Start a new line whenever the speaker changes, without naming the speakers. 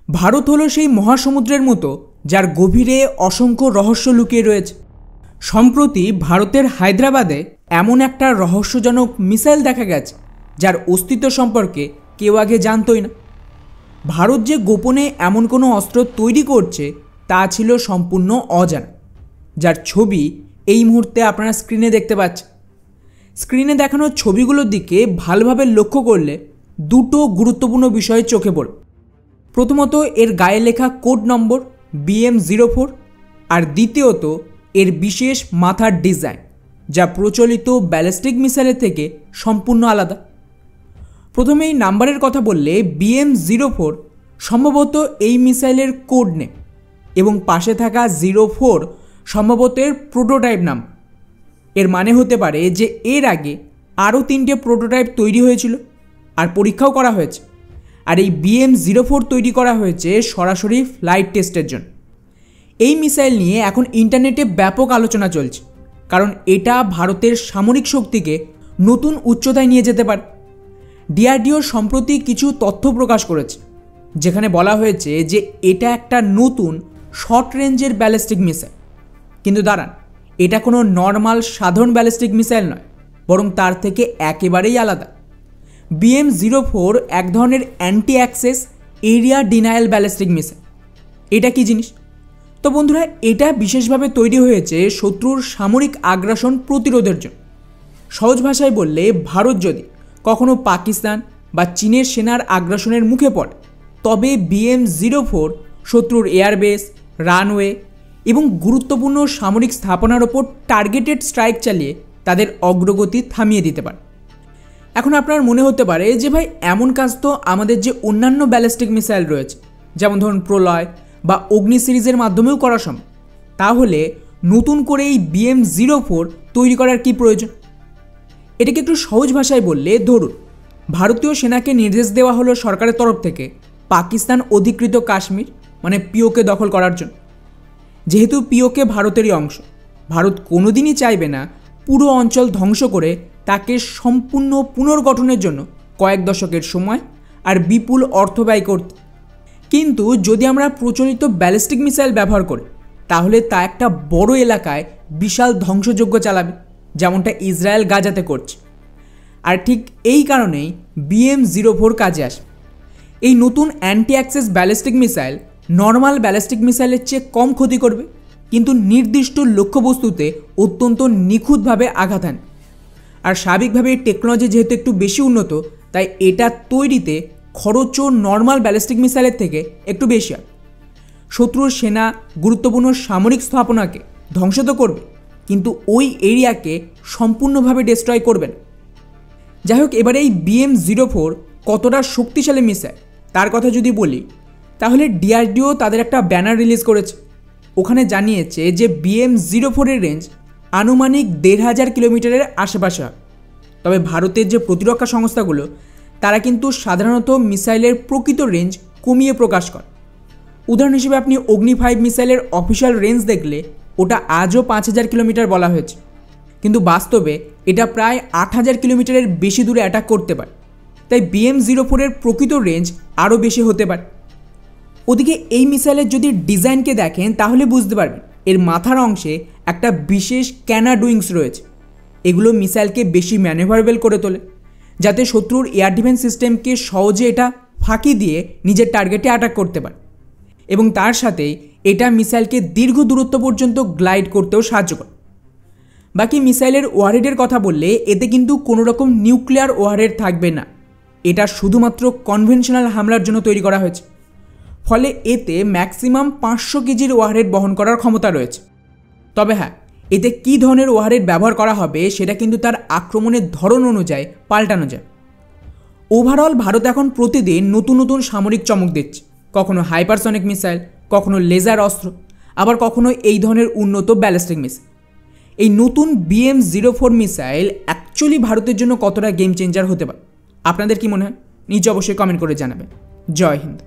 ভারত হলো সেই মহাসমুদ্রের মতো যার গভীরে অসংখ্য রহস্য লুকিয়ে রয়েছে। সম্প্রতি ভারতের হায়দ্রাবাদে এমন একটা রহস্যজনক মিসাইল দেখা গেছে যার অস্তিত্ব সম্পর্কে কেউ আগে জানতই না। ভারত যে গোপনে এমন কোনো অস্ত্র তৈরি করছে তা ছিল সম্পূর্ণ অজানা, যার ছবি এই মুহূর্তে আপনারা স্ক্রিনে দেখতে পাচ্ছেন। স্ক্রিনে দেখানো ছবিগুলোর দিকে ভালোভাবে লক্ষ্য করলে দুটো গুরুত্বপূর্ণ বিষয় চোখে পড়ে। প্রথমত এর গায়ে লেখা কোড নম্বর BM-04, আর দ্বিতীয়ত এর বিশেষ মাথার ডিজাইন, যা প্রচলিত ব্যালিস্টিক মিসাইলের থেকে সম্পূর্ণ আলাদা। প্রথমে এই নাম্বারের কথা বললে BM-04 সম্ভবত এই মিসাইলের কোড নেম এবং পাশে থাকা 04 সম্ভবত এর প্রোটোটাইপ নাম। এর মানে হতে পারে যে এর আগে আরও 3টে প্রোটোটাইপ তৈরি হয়েছিল আর পরীক্ষাও করা হয়েছে, আর এই BM-04 তৈরি করা হয়েছে সরাসরি ফ্লাইট টেস্টের জন্য। এই মিসাইল নিয়ে এখন ইন্টারনেটে ব্যাপক আলোচনা চলছে, কারণ এটা ভারতের সামরিক শক্তিকে নতুন উচ্চতায় নিয়ে যেতে পারে। DRDO সম্প্রতি কিছু তথ্য প্রকাশ করেছে, যেখানে বলা হয়েছে যে এটা একটা নতুন শর্ট রেঞ্জের ব্যালিস্টিক মিসাইল। কিন্তু দাঁড়ান, এটা কোনো নর্মাল সাধারণ ব্যালিস্টিক মিসাইল নয়, বরং তার থেকে একেবারেই আলাদা। BM-04 এক ধরনের anti access area denial ballistic missile. এটা কি জিনিস? তো বন্ধুরা, এটা বিশেষভাবে তৈরি হয়েছে শত্রুর সামরিক আগ্রাসন প্রতিরোধের জন্য। সহজ ভাষায় বললে, ভারত যদি কখনো পাকিস্তান বা চীনের সেনার আগ্রাসনের মুখে পড়ে, তবে BM-04 শত্রুর এয়ারবেস, রানওয়ে এবং গুরুত্বপূর্ণ সামরিক স্থাপনার ওপর টার্গেটেড স্ট্রাইক চালিয়ে তাদের অগ্রগতি থামিয়ে দিতে পারে। এখন আপনার মনে হতে পারে যে ভাই, এমন কাজ তো আমাদের যে অন্যান্য ব্যালিস্টিক মিসাইল রয়েছে, যেমন ধরুন প্রলয় বা অগ্নি সিরিজের মাধ্যমেও করা সম্ভব। তাহলে নতুন করে এই BM-04 তৈরি করার কি প্রয়োজন? এটাকে একটু সহজ ভাষায় বললে, ধরুন ভারতীয় সেনাকে নির্দেশ দেওয়া হলো সরকারের তরফ থেকে পাকিস্তান অধিকৃত কাশ্মীর মানে POK দখল করার জন্য। যেহেতু POK ভারতেরই অংশ, ভারত কোনোদিনই চাইবে না পুরো অঞ্চল ধ্বংস করে তাকে সম্পূর্ণ পুনর্গঠনের জন্য কয়েক দশকের সময় আর বিপুল অর্থ ব্যয় করতে। কিন্তু যদি আমরা প্রচলিত ব্যালিস্টিক মিসাইল ব্যবহার করি, তাহলে তা একটা বড় এলাকায় বিশাল ধ্বংসযজ্ঞ চালাবে, যেমনটা ইসরায়েল গাজাতে করছে। আর ঠিক এই কারণেই BM-04 কাজে আসে। এই নতুন anti access ballistic missile normal ballistic মিসাইলের চেয়ে কম ক্ষতি করবে, কিন্তু নির্দিষ্ট লক্ষ্যবস্তুতে অত্যন্ত নিখুঁতভাবে আঘাত হানে। আর স্বাভাবিকভাবে টেকনোলজি যেহেতু একটু বেশি উন্নত, তাই এটা তৈরিতে খরচও নর্মাল ব্যালিস্টিক মিসাইলের থেকে একটু বেশি হয়। শত্রুর সেনা গুরুত্বপূর্ণ সামরিক স্থাপনাকে ধ্বংস তো করবে, কিন্তু ওই এরিয়াকে সম্পূর্ণভাবে ডিস্ট্রয় করবে না। যাই হোক, এবারে এই BM-04 কতটা শক্তিশালী মিসাইল তার কথা যদি বলি, তাহলে DRDO তাদের একটা ব্যানার রিলিজ করেছে। ওখানে জানিয়েছে যে BM-04 এর রেঞ্জ আনুমানিক 1500 কিলোমিটারের আশেপাশে হয়। তবে ভারতের যে প্রতিরক্ষা সংস্থাগুলো, তারা কিন্তু সাধারণত মিসাইলের প্রকৃত রেঞ্জ কমিয়ে প্রকাশ করে। উদাহরণ হিসেবে আপনি অগ্নি 5 মিসাইলের অফিসিয়াল রেঞ্জ দেখলে ওটা আজও 5000 কিলোমিটার বলা হয়েছে, কিন্তু বাস্তবে এটা প্রায় 8000 কিলোমিটারের বেশি দূরে অ্যাটাক করতে পারে। তাই BM-04 এর প্রকৃত রেঞ্জ আরও বেশি হতে পারে। ওদিকে এই মিসাইলের যদি ডিজাইনকে দেখেন, তাহলে বুঝতে পারবেন এর মাথার অংশে একটা বিশেষ ক্যানাড উইংস রয়েছে। এগুলো মিসাইলকে বেশি ম্যানেভারেবল করে তোলে, যাতে শত্রুর এয়ার ডিফেন্স সিস্টেমকে সহজে এটা ফাঁকি দিয়ে নিজের টার্গেটে অ্যাটাক করতে পারে। এবং তার সাথে এটা মিসাইলকে দীর্ঘ দূরত্ব পর্যন্ত গ্লাইড করতেও সাহায্য করে। বাকি মিসাইলের ওয়ারহেডের কথা বললে, এতে কিন্তু কোনো রকম নিউক্লিয়ার ওয়ারহেড থাকবে না। এটা শুধুমাত্র কনভেনশনাল হামলার জন্য তৈরি করা হয়েছে। ফলে এতে ম্যাক্সিমাম 500 কেজির ওয়ারহেড বহন করার ক্ষমতা রয়েছে। তবে হ্যাঁ, এতে কী ধরনের ওয়ারহেড ব্যবহার করা হবে সেটা কিন্তু তার আক্রমণের ধরন অনুযায়ী পাল্টানো যায়। ওভারঅল ভারত এখন প্রতিদিন নতুন নতুন সামরিক চমক দিচ্ছে, কখনো হাইপারসনিক মিসাইল, কখনো লেজার অস্ত্র, আবার কখনো এই ধরনের উন্নত ব্যালিস্টিক মিসাইল। এই নতুন BM-04 মিসাইল অ্যাকচুয়ালি ভারতের জন্য কতটা গেম চেঞ্জার হতে পারে, আপনাদের কি মনে হয়? নিচে অবশ্যই কমেন্ট করে জানাবেন। জয় হিন্দ।